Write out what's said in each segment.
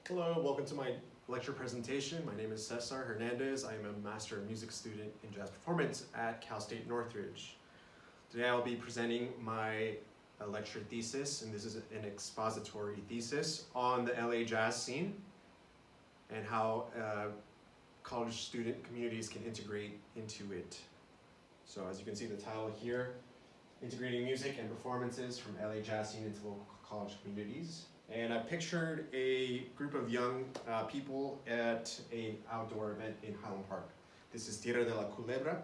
Hello, welcome to my lecture presentation. My name is Cesar Hernandez. I am a Master of Music student in Jazz Performance at Cal State Northridge. Today I'll be presenting my lecture thesis, and this is an expository thesis on the LA jazz scene and how college student communities can integrate into it. So as you can see the title here, Integrating Music and Performances from LA Jazz Scene into Local College Communities. And I pictured a group of young people at an outdoor event in Highland Park. This is Tierra de la Culebra.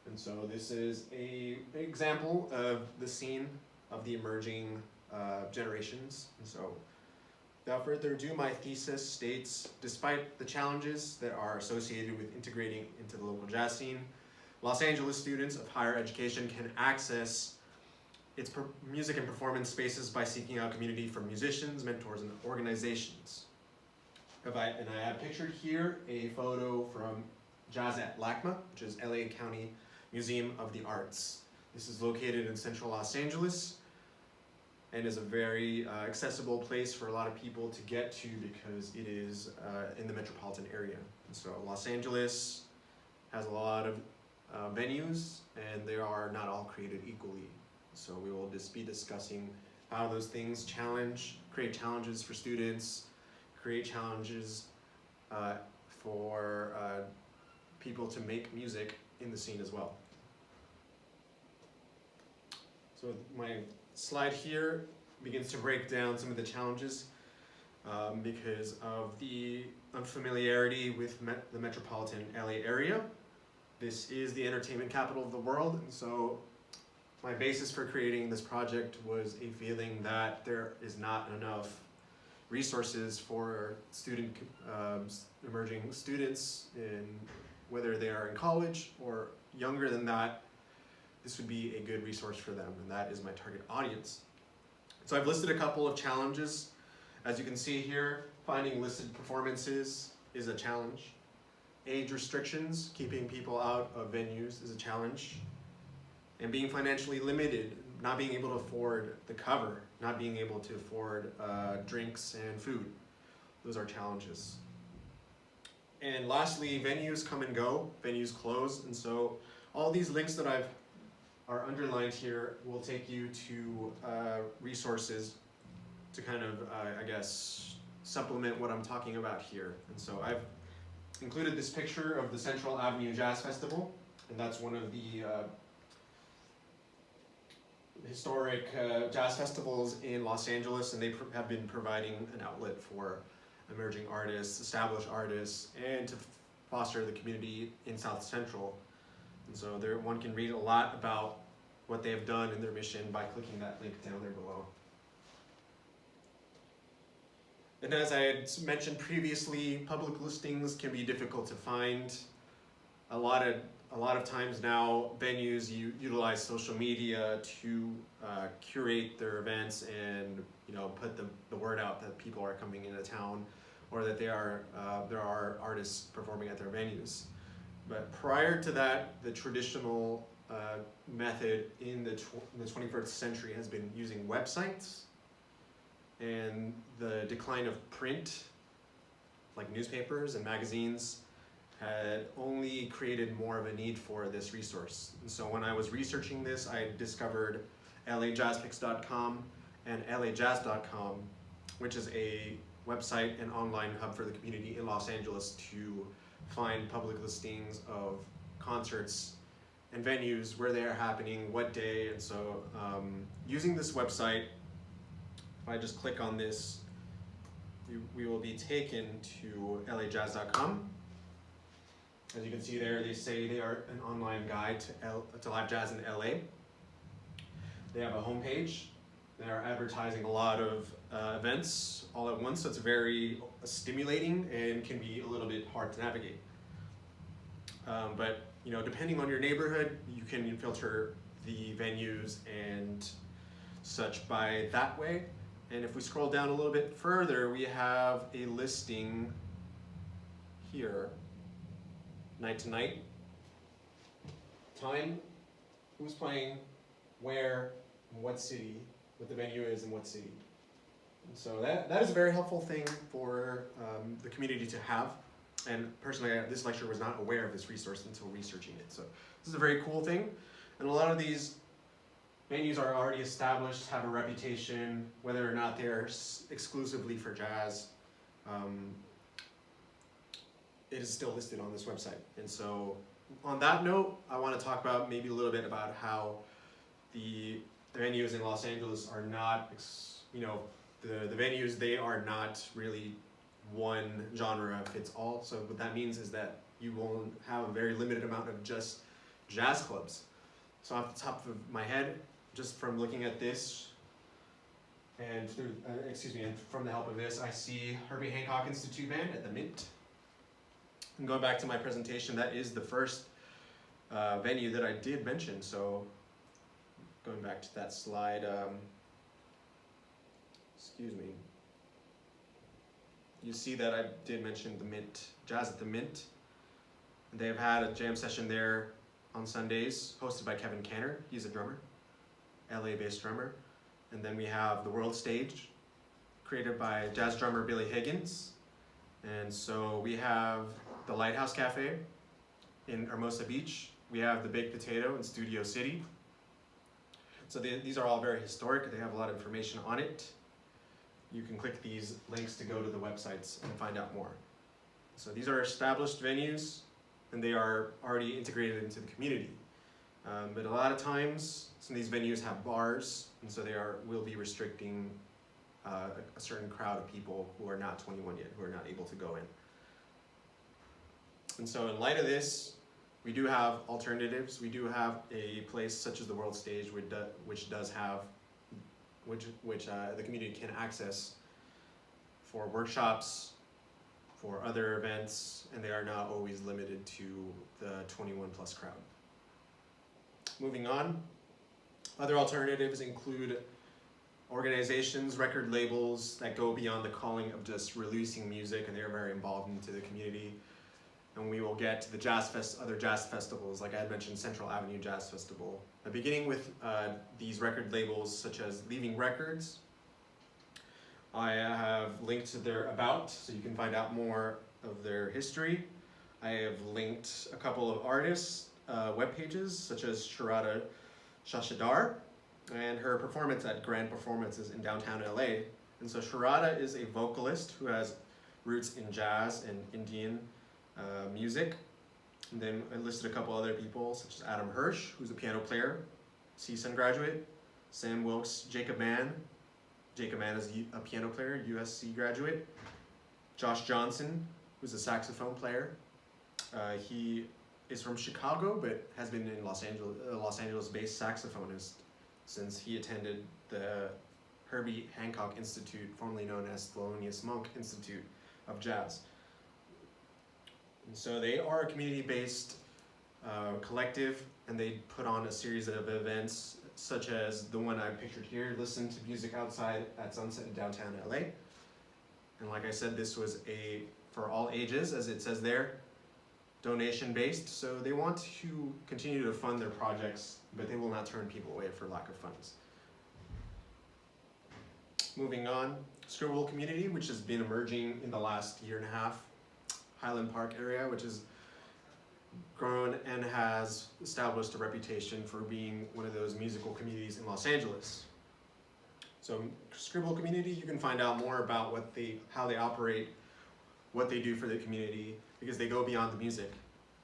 And so this is an example of the scene of the emerging generations. And so without further ado, my thesis states, despite the challenges that are associated with integrating into the local jazz scene, Los Angeles students of higher education can access its music and performance spaces by seeking out community from musicians, mentors, and organizations. And I have pictured here a photo from Jazz at LACMA, which is LA County Museum of the Arts. This is located in central Los Angeles and is a very accessible place for a lot of people to get to because it is in the metropolitan area. And so Los Angeles has a lot of venues, and they are not all created equally. So we will just be discussing how those things create challenges for students, create challenges for people to make music in the scene as well. So my slide here begins to break down some of the challenges because of the unfamiliarity with the metropolitan LA area. This is the entertainment capital of the world, and so my basis for creating this project was a feeling that there is not enough resources for emerging students, whether they are in college or younger than that. This would be a good resource for them, and that is my target audience. So I've listed a couple of challenges. As you can see here, finding listed performances is a challenge. Age restrictions, keeping people out of venues, is a challenge. And being financially limited, not being able to afford the cover, not being able to afford drinks and food. Those are challenges. And lastly, venues come and go, venues close, and so all these links that are underlined here will take you to resources to kind of, supplement what I'm talking about here. And so I've included this picture of the Central Avenue Jazz Festival, and that's one of the historic jazz festivals in Los Angeles, and they have been providing an outlet for emerging artists, established artists, and to foster the community in South Central. And so one can read a lot about what they have done in their mission by clicking that link down there below. And as I had mentioned previously, public listings can be difficult to find. A lot of times now, venues utilize social media to curate their events and put the word out that people are coming into town, or that there are artists performing at their venues. But prior to that, the traditional method in the 21st century has been using websites, and the decline of print, like newspapers and magazines, had only created more of a need for this resource. And so when I was researching this, I discovered lajazzpicks.com and lajazz.com, which is a website and online hub for the community in Los Angeles to find public listings of concerts and venues, where they are happening, what day. And so using this website, if I just click on this, we will be taken to lajazz.com. As you can see there, they say they are an online guide to live jazz in LA. They have a homepage. They are advertising a lot of events all at once, so it's very stimulating and can be a little bit hard to navigate. But depending on your neighborhood, you can filter the venues and such by that way. And if we scroll down a little bit further, we have a listing here. Night to night, time, who's playing, where, what city, what the venue is and what city. And so that is a very helpful thing for the community to have. And personally, this lecturer was not aware of this resource until researching it. So this is a very cool thing. And a lot of these venues are already established, have a reputation, whether or not they're exclusively for jazz. It is still listed on this website. And so on that note, I want to talk about maybe a little bit about how the venues in Los Angeles are not, the venues, they are not really one genre fits all. So what that means is that you will have a very limited amount of just jazz clubs. So off the top of my head, just from looking at this, and through, and from the help of this, I see Herbie Hancock Institute Band at the Mint. And going back to my presentation, that is the first venue that I did mention. So going back to that slide, you see that I did mention the Mint, Jazz at the Mint. They've had a jam session there on Sundays, hosted by Kevin Canner. He's a drummer, LA-based drummer. And then we have the World Stage, created by jazz drummer Billy Higgins. And so we have the Lighthouse Cafe in Hermosa Beach. We have the Baked Potato in Studio City. So these are all very historic. They have a lot of information on it. You can click these links to go to the websites and find out more. So these are established venues, and they are already integrated into the community. But a lot of times, some of these venues have bars, and so will be restricting a certain crowd of people who are not 21 yet, who are not able to go in. And so in light of this, we do have alternatives. We do have a place such as the World Stage, which does have, the community can access for workshops, for other events, and they are not always limited to the 21 plus crowd. Moving on, other alternatives include organizations, record labels that go beyond the calling of just releasing music, and they're very involved into the community. And we will get to the other jazz festivals, like I had mentioned, Central Avenue Jazz Festival. Beginning with these record labels such as Leaving Records, I have linked to their About, so you can find out more of their history. I have linked a couple of artists' web pages, such as Sharada Shashadar, and her performance at Grand Performances in downtown LA. And so Sharada is a vocalist who has roots in jazz and Indian music. And then I listed a couple other people, such as Adam Hirsch, who's a piano player, CSUN graduate, Sam Wilkes, Jacob Mann. Jacob Mann is a piano player, USC graduate. Josh Johnson, who's a saxophone player. He is from Chicago, but has been in Los Angeles-based saxophonist since he attended the Herbie Hancock Institute, formerly known as Thelonious Monk Institute of Jazz. And so they are a community-based collective, and they put on a series of events, such as the one I pictured here, Listen to Music Outside at Sunset in downtown LA. And like I said, this was for all ages, as it says there, donation-based, so they want to continue to fund their projects, but they will not turn people away for lack of funds. Moving on, Scribble community, which has been emerging in the last year and a half, Highland Park area, which has grown and has established a reputation for being one of those musical communities in Los Angeles. So Scribble community, you can find out more about how they operate, what they do for the community, because they go beyond the music.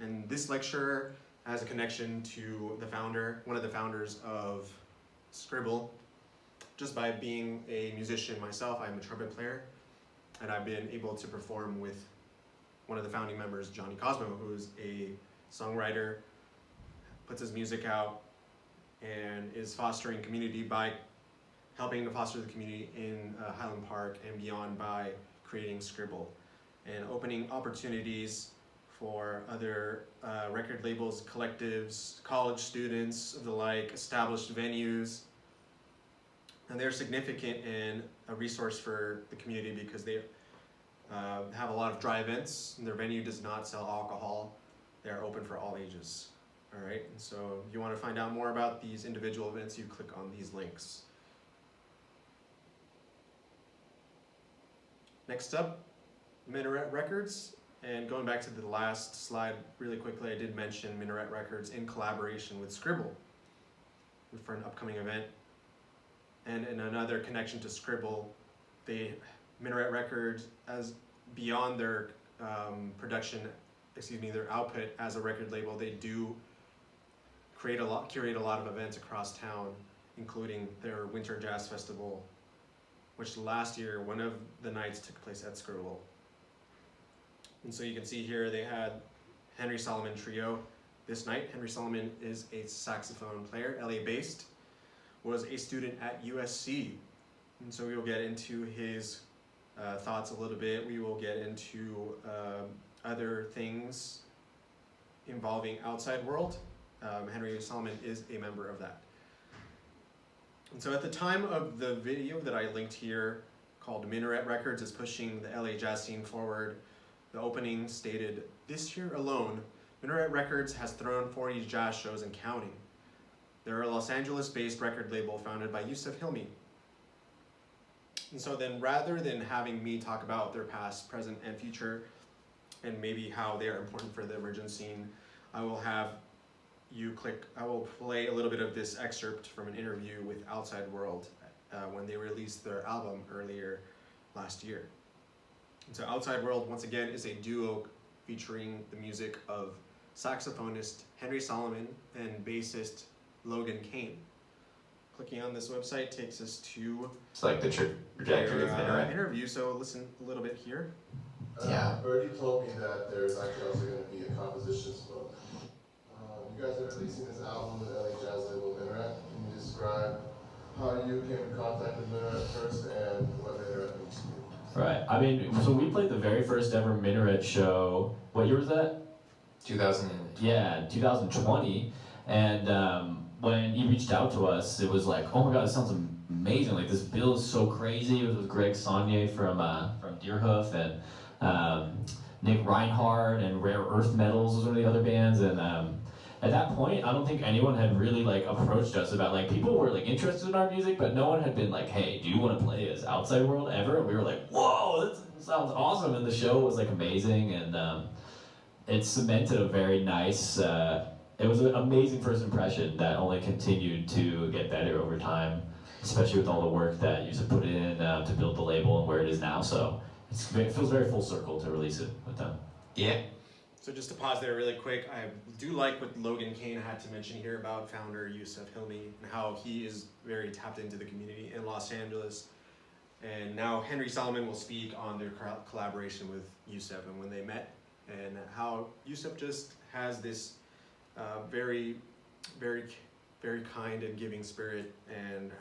And this lecturer has a connection to one of the founders of Scribble. Just by being a musician myself, I'm a trumpet player, and I've been able to perform with one of the founding members, Johnny Cosmo, who's a songwriter, puts his music out, and is fostering community by helping to foster the community in Highland Park and beyond by creating Scribble and opening opportunities for other record labels, collectives, college students, the like, established venues. And they're significant and a resource for the community because they have a lot of dry events, and their venue does not sell alcohol. They are open for all ages. All right, and so if you want to find out more about these individual events, you click on these links. Next up, Minaret Records. And going back to the last slide really quickly, I did mention Minaret Records in collaboration with Scribble for an upcoming event. And in another connection to Scribble, Minaret Records, as beyond their their output as a record label, they do curate a lot of events across town, including their Winter Jazz Festival, which last year, one of the nights took place at Scribble. And so you can see here they had Henry Solomon Trio this night. Henry Solomon is a saxophone player, LA based, was a student at USC. And so we will get into his thoughts a little bit. We will get into other things involving Outside World. Henry Solomon is a member of that. And so at the time of the video that I linked here, called Minaret Records is Pushing the LA Jazz Scene Forward, the opening stated, "This year alone, Minaret Records has thrown 40 jazz shows and counting. They're a Los Angeles-based record label founded by Yusef Hilmi." And so then rather than having me talk about their past, present, and future, and maybe how they are important for the emergent scene, I will play a little bit of this excerpt from an interview with Outside World when they released their album earlier last year. And so Outside World, once again, is a duo featuring the music of saxophonist Henry Solomon and bassist Logan Kane. Clicking on this website takes us to it's like the trajectory of Minaret. Interview, so listen a little bit here. Birdie told me that there's actually also going to be a compositions book. You guys are releasing this album with LA Jazz label Minaret. Can you describe how you came in contact with Minaret first and what Minaret means to you? Right. I mean, so we played the very first ever Minaret show. What year was that? 2000. Yeah, 2020. And when he reached out to us, it was like, oh my god, this sounds amazing. Like, this bill is so crazy. It was with Greg Saunier from Deerhoof and Nick Reinhardt and Rare Earth Metals was one of the other bands. And at that point, I don't think anyone had really like approached us about like, people were like interested in our music, but no one had been like, hey, do you want to play as Outside World ever? And we were like, whoa, that sounds awesome. And the show was like amazing, and it cemented a very nice, it was an amazing first impression that only continued to get better over time, especially with all the work that Yusuf put in to build the label and where it is now. So it feels very full circle to release it with them. Yeah. So just to pause there really quick, I do like what Logan Kane had to mention here about founder Yusef Hilmi and how he is very tapped into the community in Los Angeles. And now Henry Solomon will speak on their collaboration with Yusef and when they met, and how Yusef just has this very, very, very kind and giving spirit, and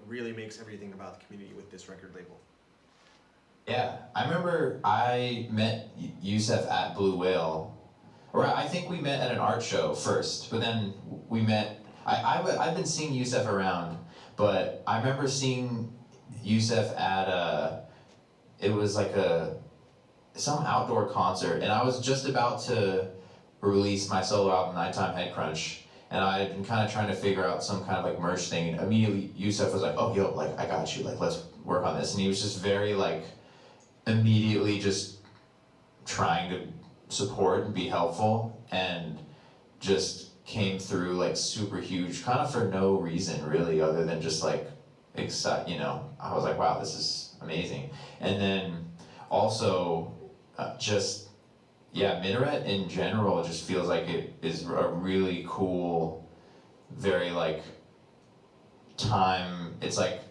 really makes everything about the community with this record label. Yeah, I remember I met Yusef at Blue Whale, or I think we met at an art show first, but then we met, I've been seeing Yusef around, but I remember seeing Yusef at it was like some outdoor concert, and I was just about to release my solo album, Nighttime Head Crunch, and I had been kind of trying to figure out some kind of like merch thing, and immediately Yusef was like, oh, yo, like, I got you, like, let's work on this, and he was just very like, immediately just trying to support and be helpful, and just came through like super huge, kind of for no reason really, other than just like excite, I was like, wow, this is amazing. And then also Minaret in general just feels like it is a really cool, very like time, it's like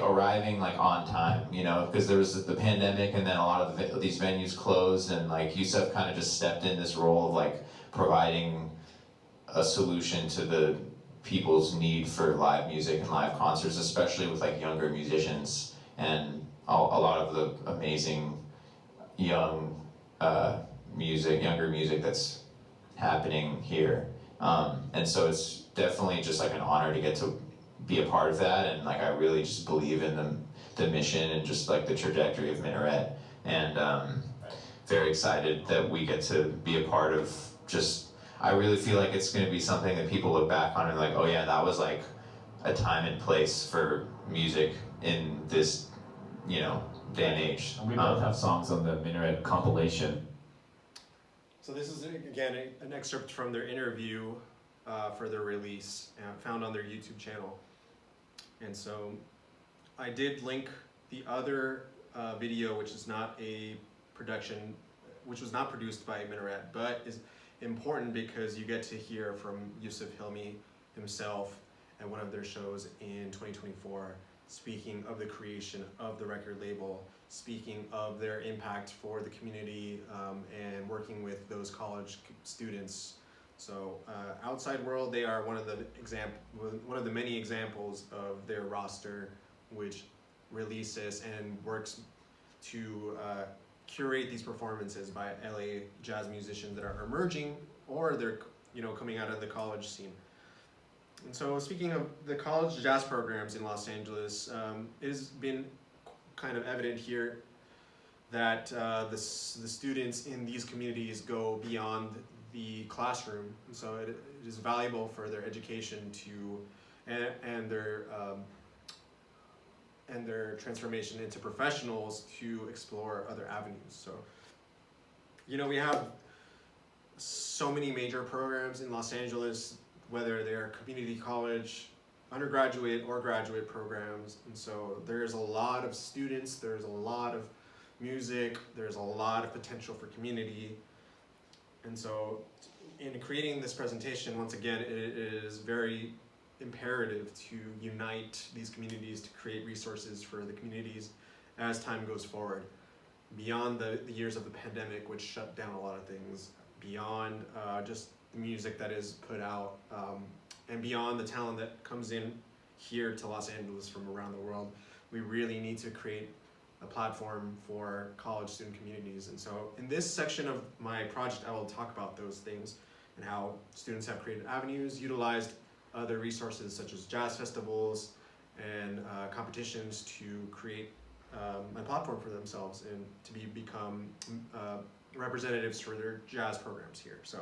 arriving like on time, because there was the pandemic, and then a lot of these venues closed, and like Yusef kind of just stepped in this role of like providing a solution to the people's need for live music and live concerts, especially with like younger musicians and a lot of the amazing younger music that's happening here. And so it's definitely just like an honor to get to be a part of that, and like I really just believe in the mission and just like the trajectory of Minaret, and very excited that we get to be a part of. Just I really feel like it's going to be something that people look back on and like, oh yeah, that was like a time and place for music in this day and age. We both have songs on the Minaret compilation. So this is, again, an excerpt from their interview for their release, found on their YouTube channel. And so I did link the other video, which is not a production, which was not produced by Minaret, but is important because you get to hear from Yusuf Hilmi himself at one of their shows in 2024, speaking of the creation of the record label, speaking of their impact for the community, and working with those college students. So outside world, they are one of the many examples of their roster, which releases and works to curate these performances by LA jazz musicians that are emerging or they're coming out of the college scene. And so speaking of the college jazz programs in Los Angeles, it has been kind of evident here that the students in these communities go beyond the classroom, and so it is valuable for their education and their transformation into professionals to explore other avenues. So, we have so many major programs in Los Angeles, whether they're community college, undergraduate or graduate programs, and so there's a lot of students, there's a lot of music, there's a lot of potential for community. And so in creating this presentation, once again, it is very imperative to unite these communities to create resources for the communities as time goes forward, beyond the years of the pandemic, which shut down a lot of things, beyond just the music that is put out, and beyond the talent that comes in here to Los Angeles from around the world. We really need to create a platform for college student communities. And so in this section of my project, I will talk about those things and how students have created avenues, utilized other resources such as jazz festivals and competitions to create a platform for themselves and to become representatives for their jazz programs here. So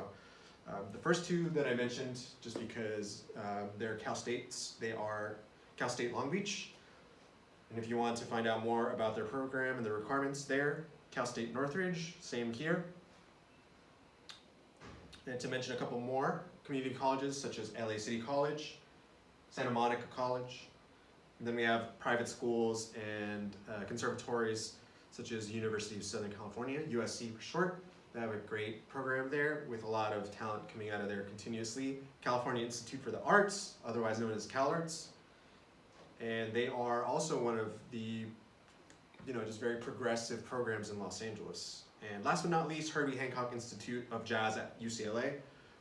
the first two that I mentioned, just because they're Cal States, they are Cal State Long Beach. And if you want to find out more about their program and the requirements there, Cal State Northridge, same here. And to mention a couple more, community colleges such as LA City College, Santa Monica College. And then we have private schools and conservatories such as University of Southern California, USC for short. They have a great program there with a lot of talent coming out of there continuously. California Institute for the Arts, otherwise known as CalArts. And they are also one of the, just very progressive programs in Los Angeles. And last but not least, Herbie Hancock Institute of Jazz at UCLA,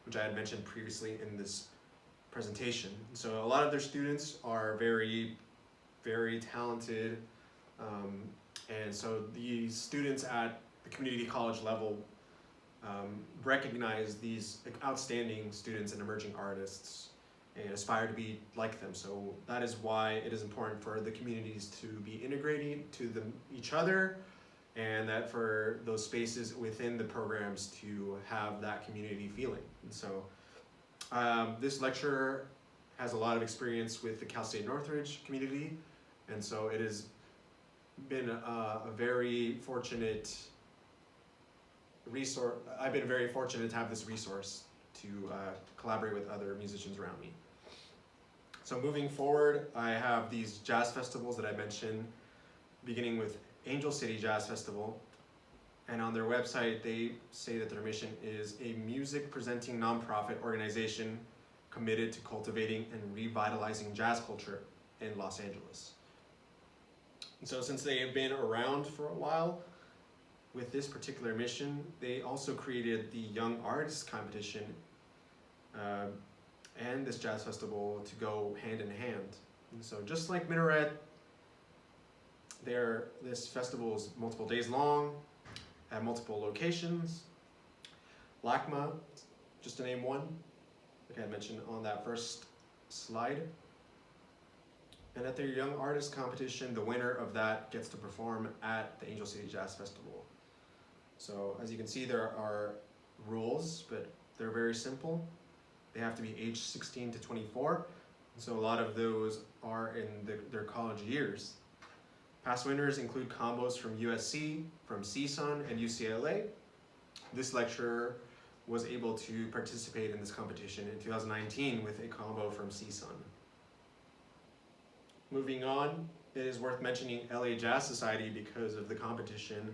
which I had mentioned previously in this presentation. So a lot of their students are very, very talented. And so the students at the community college level recognize these outstanding students and emerging artists and aspire to be like them. So that is why it is important for the communities to be integrated to each other, and that for those spaces within the programs to have that community feeling. And so this lecturer has a lot of experience with the Cal State Northridge community, and so it has been a very fortunate resource. I've been very fortunate to have this resource to collaborate with other musicians around me. So moving forward, I have these jazz festivals that I mentioned, beginning with Angel City Jazz Festival. And on their website, they say that their mission is a music presenting nonprofit organization committed to cultivating and revitalizing jazz culture in Los Angeles. And so since they have been around for a while with this particular mission, they also created the Young Artists Competition and this jazz festival to go hand in hand. And so just like Minaret, this festival is multiple days long, at multiple locations. LACMA, just to name one, like I mentioned on that first slide. And at their Young Artists Competition, the winner of that gets to perform at the Angel City Jazz Festival. So as you can see, there are rules, but they're very simple. They have to be age 16 to 24. So a lot of those are in their college years. Past winners include combos from USC, from CSUN, and UCLA. This lecturer was able to participate in this competition in 2019 with a combo from CSUN. Moving on, it is worth mentioning LA Jazz Society because of the competition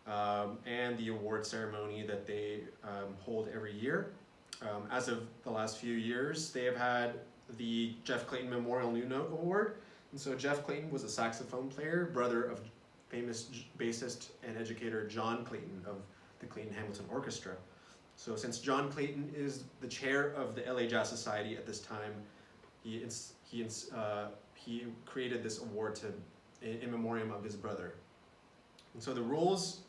and the award ceremony that they hold every year. As of the last few years, they have had the Jeff Clayton Memorial New Note Award. And so Jeff Clayton was a saxophone player, brother of famous bassist and educator John Clayton of the Clayton Hamilton Orchestra. So since John Clayton is the chair of the LA Jazz Society at this time, he created this award in memoriam of his brother. And so the rules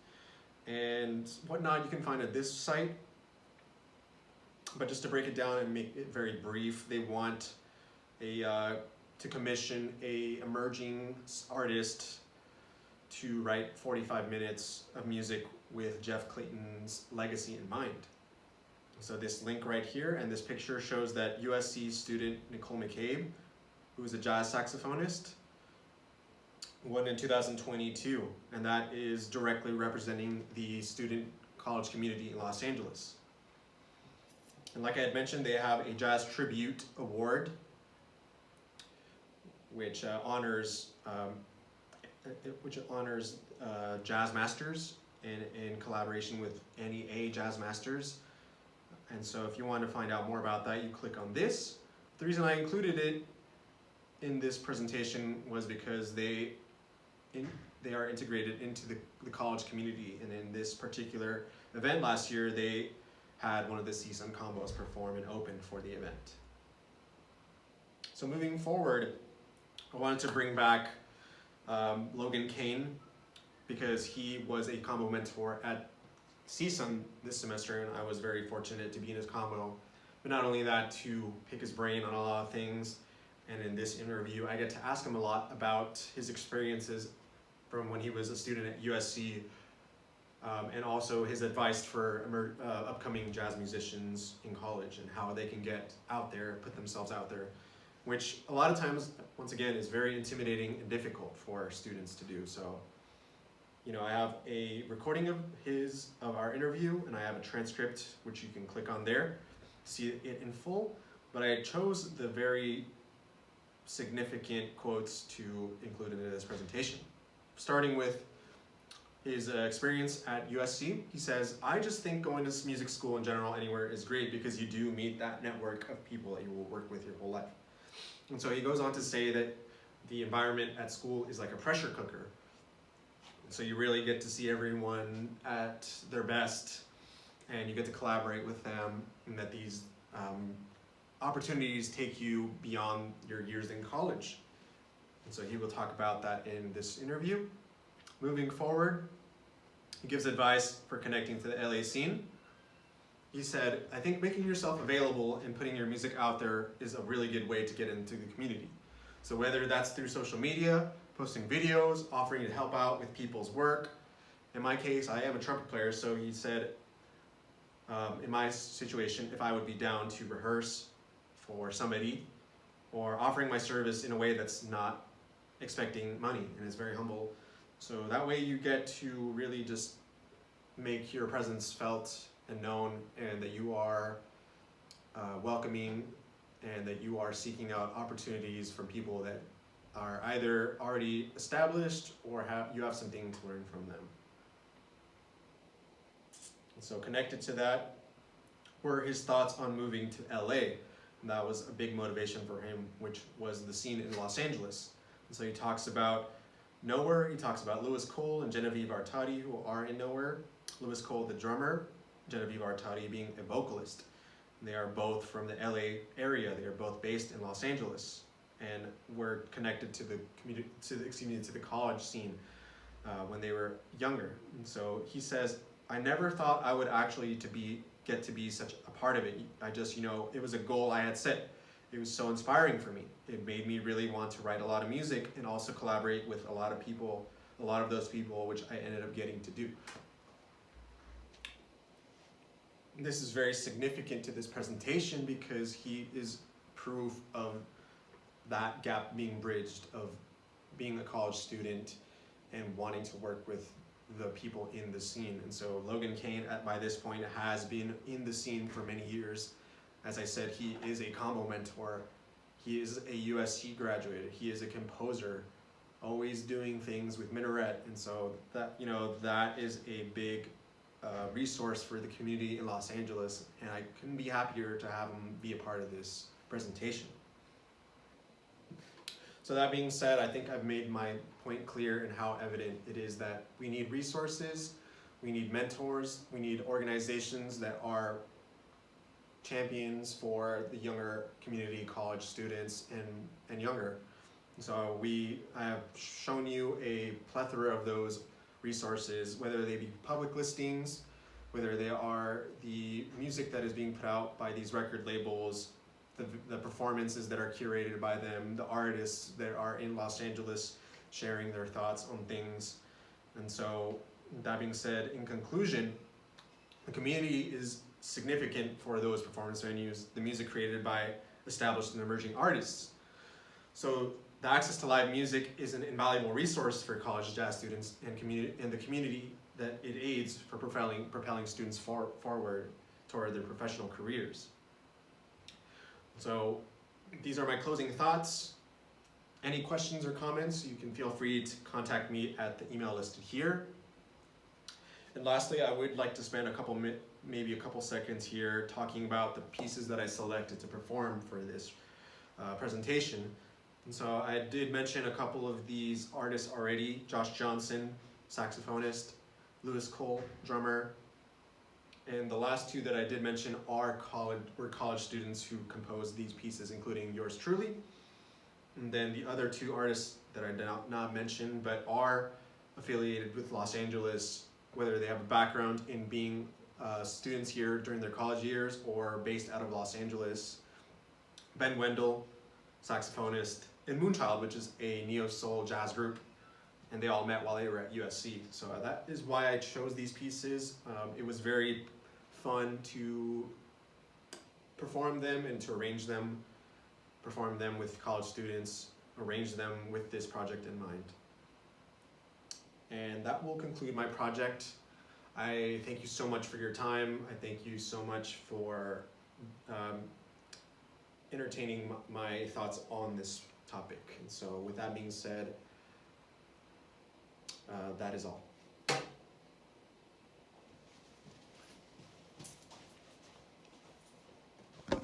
and whatnot you can find at this site. But just to break it down and make it very brief, they want to commission a emerging artist to write 45 minutes of music with Jeff Clayton's legacy in mind. So this link right here and this picture shows that USC student Nicole McCabe, who is a jazz saxophonist, won in 2022, and that is directly representing the student college community in Los Angeles. And like I had mentioned, they have a Jazz Tribute Award, which honors jazz masters in collaboration with NEA Jazz Masters. And so if you want to find out more about that, you click on this. The reason I included it in this presentation was because they are integrated into the college community, and in this particular event last year, they had one of the CSUN combos perform and open for the event. So moving forward, I wanted to bring back Logan Kane because he was a combo mentor at CSUN this semester, and I was very fortunate to be in his combo. But not only that, to pick his brain on a lot of things, and in this interview, I get to ask him a lot about his experiences from when he was a student at USC, and also his advice for upcoming jazz musicians in college and how they can get out there, put themselves out there, which a lot of times, once again, is very intimidating and difficult for students to do. So, you know, I have a recording of our interview, and I have a transcript which you can click on there, see it in full, but I chose the very significant quotes to include in this presentation. Starting with his experience at USC, he says, "I just think going to music school in general anywhere is great because you do meet that network of people that you will work with your whole life." And so he goes on to say that the environment at school is like a pressure cooker. So you really get to see everyone at their best, and you get to collaborate with them, and that these opportunities take you beyond your years in college. And so he will talk about that in this interview. Moving forward, he gives advice for connecting to the LA scene. He said, "I think making yourself available and putting your music out there is a really good way to get into the community. So whether that's through social media, posting videos, offering to help out with people's work. In my case, I am a trumpet player, so he said, in my situation, if I would be down to rehearse for somebody or offering my service in a way that's not expecting money and is very humble. So that way you get to really just make your presence felt and known, and that you are welcoming, and that you are seeking out opportunities from people that are either already established or you have something to learn from them." And so connected to that were his thoughts on moving to LA. And that was a big motivation for him, which was the scene in Los Angeles. And so he talks about Nowhere. He talks about Louis Cole and Genevieve Artadi, who are in Nowhere. Louis Cole, the drummer, Genevieve Artadi being a vocalist. And they are both from the LA area. They are both based in Los Angeles, and were connected to the college scene when they were younger. And so he says, "I never thought I would actually get to be such a part of it. I just, it was a goal I had set. It was so inspiring for me. It made me really want to write a lot of music and also collaborate with a lot of people, a lot of those people, which I ended up getting to do." This is very significant to this presentation because he is proof of that gap being bridged, of being a college student and wanting to work with the people in the scene. And so Logan Kane, by this point, has been in the scene for many years. As I said, he is a combo mentor. He is a USC graduate. He is a composer, always doing things with Minaret. And so that, that is a big resource for the community in Los Angeles. And I couldn't be happier to have him be a part of this presentation. So that being said, I think I've made my point clear in how evident it is that we need resources, we need mentors, we need organizations that are champions for the younger community college students and younger. So I have shown you a plethora of those resources, whether they be public listings, whether they are the music that is being put out by these record labels, the performances that are curated by them, the artists that are in Los Angeles sharing their thoughts on things. And so that being said, in conclusion, the community is significant for those performance venues, the music created by established and emerging artists. So the access to live music is an invaluable resource for college jazz students and the community that it aids for propelling students forward toward their professional careers. So these are my closing thoughts. Any questions or comments, you can feel free to contact me at the email listed here. And lastly, I would like to spend maybe a couple seconds here talking about the pieces that I selected to perform for this presentation. And so I did mention a couple of these artists already: Josh Johnson, saxophonist; Lewis Cole, drummer. And the last two that I did mention were college students who composed these pieces, including yours truly. And then the other two artists that I did not mention, but are affiliated with Los Angeles, whether they have a background in being students here during their college years or based out of Los Angeles: Ben Wendell, saxophonist, and Moonchild, which is a neo-soul jazz group. And they all met while they were at USC. So that is why I chose these pieces. It was very fun to perform them and to perform them with college students, arrange them with this project in mind. And that will conclude my project. I thank you so much for your time. I thank you so much for entertaining my thoughts on this topic. And so with that being said, that is all.